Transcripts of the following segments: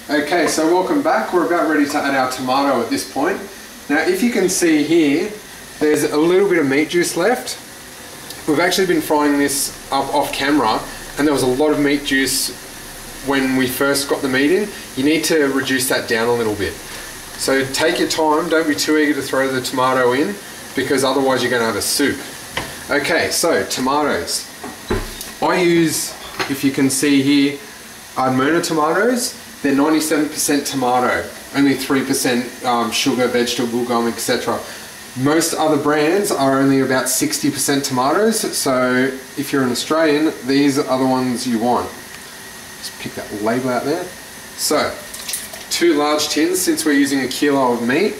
Okay, so welcome back. We're about ready to add our tomato at this point. Now, if you can see here, there's a little bit of meat juice left. We've actually been frying this up off camera, and there was a lot of meat juice when we first got the meat in. You need to reduce that down a little bit. So take your time, don't be too eager to throw the tomato in, because otherwise you're going to have a soup. Okay, so tomatoes. I use, if you can see here, Mona tomatoes. They're 97% tomato, only 3% sugar, vegetable gum, etc. Most other brands are only about 60% tomatoes, so if you're an Australian, these are the ones you want. Just pick that label out there. So, 2 large tins, since we're using a kilo of meat.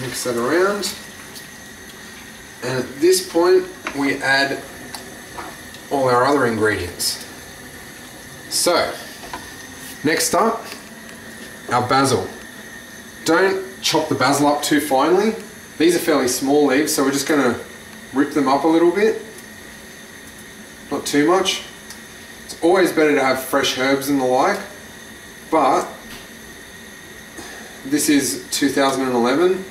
Mix that around. And at this point, we add all our other ingredients. So, next up, our basil. Don't chop the basil up too finely. These are fairly small leaves, so we're just going to rip them up a little bit. Not too much. It's always better to have fresh herbs and the like, but this is 2011.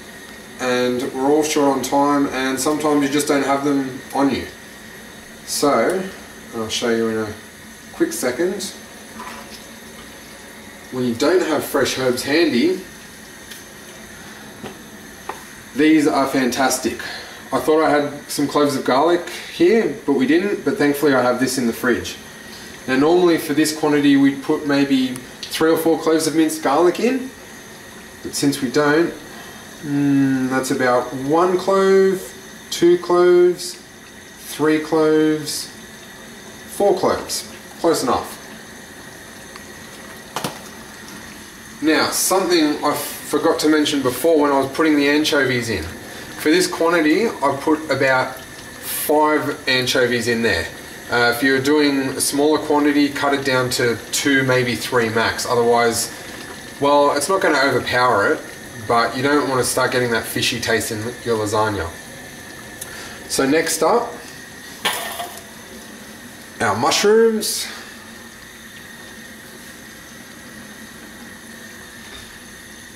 And we're all short on time, and sometimes you just don't have them on you. So, I'll show you in a quick second. When you don't have fresh herbs handy, these are fantastic. I thought I had some cloves of garlic here, but we didn't, but thankfully I have this in the fridge. Now normally for this quantity we'd put maybe 3 or 4 cloves of minced garlic in, but since we don't, that's about 1 clove, 2 cloves, 3 cloves, 4 cloves. Close enough. Now, something I forgot to mention before when I was putting the anchovies in. For this quantity, I put about 5 anchovies in there. If you're doing a smaller quantity, cut it down to 2, maybe 3 max. Otherwise, well, it's not going to overpower it, but you don't want to start getting that fishy taste in your lasagna. So next up, our mushrooms.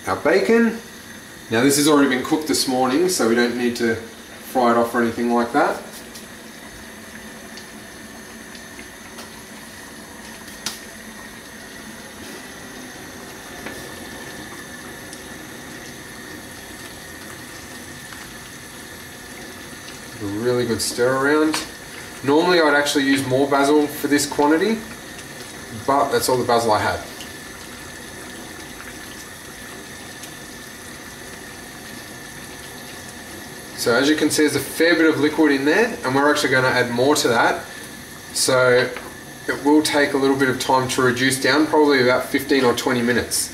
Our bacon. Now this has already been cooked this morning, so we don't need to fry it off or anything like that. A really good stir around. Normally I'd actually use more basil for this quantity, but that's all the basil I had. So as you can see, there's a fair bit of liquid in there, and we're actually going to add more to that. So it will take a little bit of time to reduce down, probably about 15 or 20 minutes.